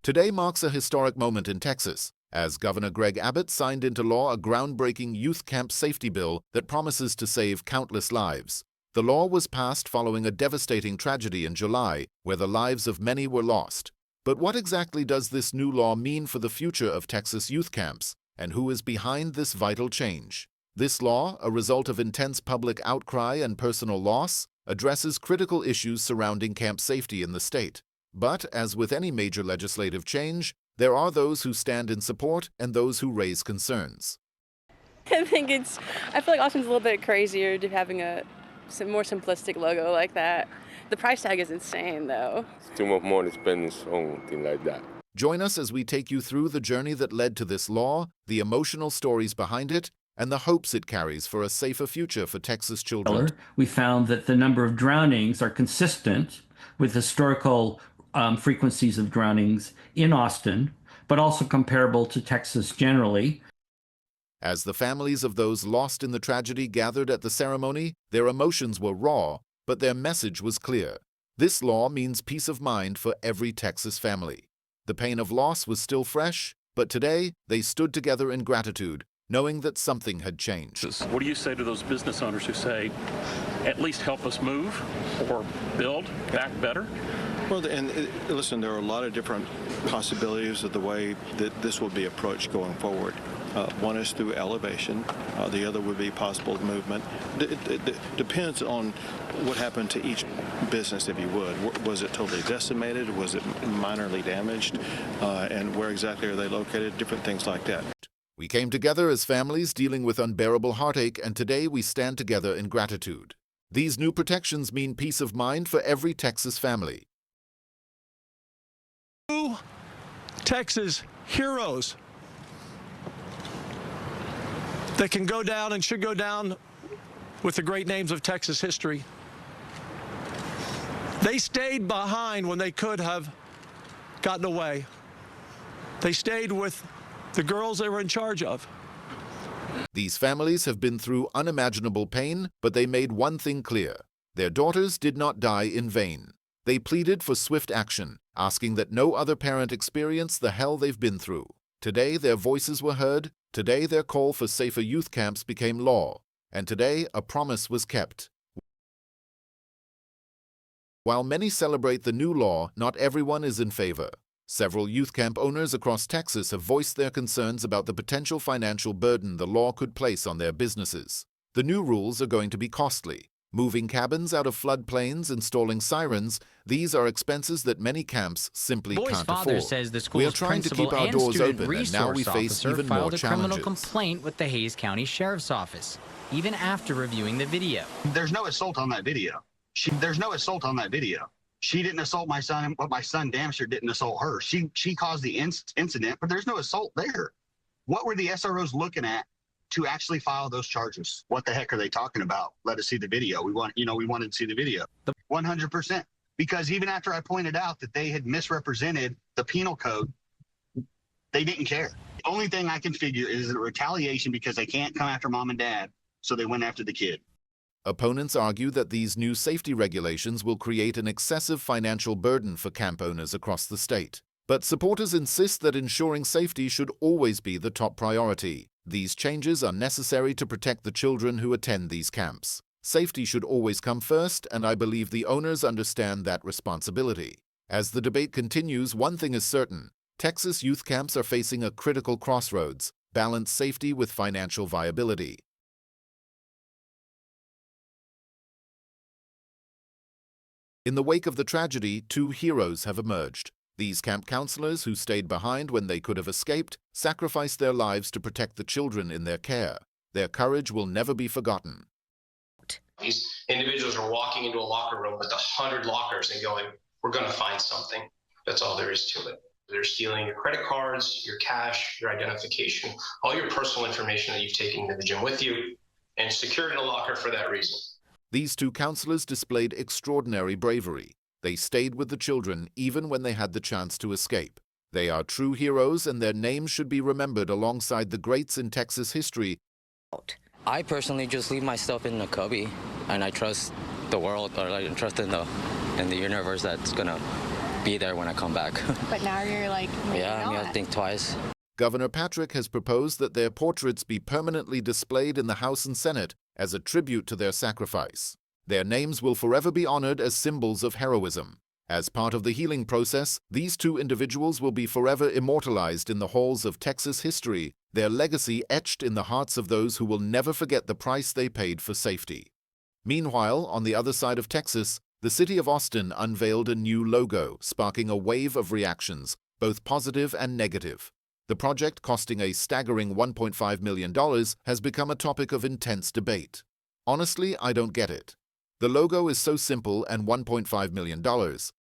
Today marks a historic moment in Texas, as Governor Greg Abbott signed into law a groundbreaking youth camp safety bill that promises to save countless lives. The law was passed following a devastating tragedy in July, where the lives of many were lost. But what exactly does this new law mean for the future of Texas youth camps, and who is behind this vital change? This law, a result of intense public outcry and personal loss, addresses critical issues surrounding camp safety in the state. But, as with any major legislative change, there are those who stand in support and those who raise concerns. I feel like Austin's a little bit crazier to having a more simplistic logo like that. The price tag is insane, though. It's too much money to spend on things like that. Join us as we take you through the journey that led to this law, the emotional stories behind it, and the hopes it carries for a safer future for Texas children. We found that the number of drownings are consistent with historical frequencies of drownings in Austin, but also comparable to Texas generally. As the families of those lost in the tragedy gathered at the ceremony, their emotions were raw, but their message was clear. This law means peace of mind for every Texas family. The pain of loss was still fresh, but today they stood together in gratitude, knowing that something had changed. What do you say to those business owners who say, at least help us move or build back better? Well, listen, there are a lot of different possibilities of the way that this will be approached going forward. One is through elevation. The other would be possible movement. It depends on what happened to each business, if you would. Was it totally decimated? Was it minorly damaged? And where exactly are they located? Different things like that. We came together as families dealing with unbearable heartache, and today we stand together in gratitude. These new protections mean peace of mind for every Texas family. Texas heroes that can go down and should go down with the great names of Texas history. They stayed behind when they could have gotten away. They stayed with the girls they were in charge of. These families have been through unimaginable pain, but they made one thing clear. Their daughters did not die in vain. They pleaded for swift action, asking that no other parent experience the hell they've been through. Today, their voices were heard. Today, their call for safer youth camps became law. And today, a promise was kept. While many celebrate the new law, not everyone is in favor. Several youth camp owners across Texas have voiced their concerns about the potential financial burden the law could place on their businesses. The new rules are going to be costly. Moving cabins out of floodplains, installing sirens, these are expenses that many camps simply Boy's can't father afford. says the We are school's trying to keep principal our and doors student open, and now we resource face officer even more filed a criminal challenges. complaint with the Hays County Sheriff's Office, even after reviewing the video. There's no assault on that video. There's no assault on that video. She didn't assault my son, but my son damn sure didn't assault her. She caused the incident, but there's no assault there. What were the SROs looking at to actually file those charges? What the heck are they talking about? Let us see the video. We wanted to see the video. 100%. Because even after I pointed out that they had misrepresented the penal code, they didn't care. The only thing I can figure is a retaliation because they can't come after mom and dad, so they went after the kid. Opponents argue that these new safety regulations will create an excessive financial burden for camp owners across the state. But supporters insist that ensuring safety should always be the top priority. These changes are necessary to protect the children who attend these camps. Safety should always come first, and I believe the owners understand that responsibility. As the debate continues, one thing is certain. Texas youth camps are facing a critical crossroads: balance safety with financial viability. In the wake of the tragedy, two heroes have emerged. These camp counselors who stayed behind when they could have escaped, sacrificed their lives to protect the children in their care. Their courage will never be forgotten. These individuals are walking into a locker room with 100 lockers and going, we're going to find something. That's all there is to it. They're stealing your credit cards, your cash, your identification, all your personal information that you've taken to the gym with you, and secured in a locker for that reason. These two counselors displayed extraordinary bravery. They stayed with the children even when they had the chance to escape. They are true heroes, and their names should be remembered alongside the greats in Texas history. I personally just leave my stuff in the cubby, and I trust the world, or I trust in the universe that's gonna be there when I come back. But now you're like, maybe Yeah, I'm not. gonna think twice. Governor Patrick has proposed that their portraits be permanently displayed in the House and Senate as a tribute to their sacrifice. Their names will forever be honored as symbols of heroism. As part of the healing process, these two individuals will be forever immortalized in the halls of Texas history, their legacy etched in the hearts of those who will never forget the price they paid for safety. Meanwhile, on the other side of Texas, the city of Austin unveiled a new logo, sparking a wave of reactions, both positive and negative. The project, costing a staggering $1.5 million, has become a topic of intense debate. Honestly, I don't get it. The logo is so simple and $1.5 million.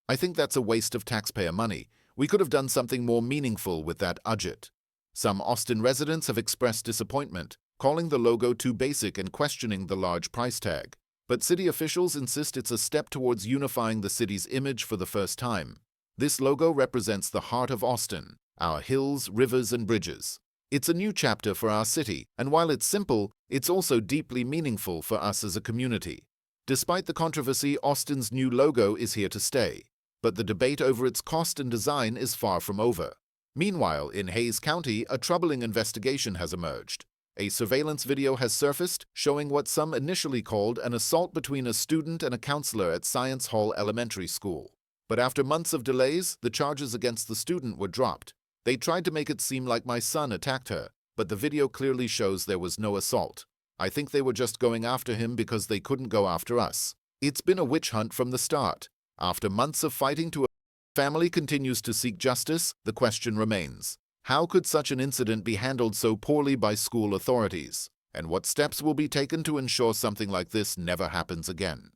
I think that's a waste of taxpayer money. We could have done something more meaningful with that budget. Some Austin residents have expressed disappointment, calling the logo too basic and questioning the large price tag. But city officials insist it's a step towards unifying the city's image for the first time. This logo represents the heart of Austin, our hills, rivers, and bridges. It's a new chapter for our city, and while it's simple, it's also deeply meaningful for us as a community. Despite the controversy, Austin's new logo is here to stay, but the debate over its cost and design is far from over. Meanwhile, in Hays County, a troubling investigation has emerged. A surveillance video has surfaced showing what some initially called an assault between a student and a counselor at Science Hall Elementary School. But after months of delays, the charges against the student were dropped. They tried to make it seem like my son attacked her, but the video clearly shows there was no assault. I think they were just going after him because they couldn't go after us. It's been a witch hunt from the start. After months of fighting to a family continues to seek justice, the question remains. How could such an incident be handled so poorly by school authorities? And what steps will be taken to ensure something like this never happens again?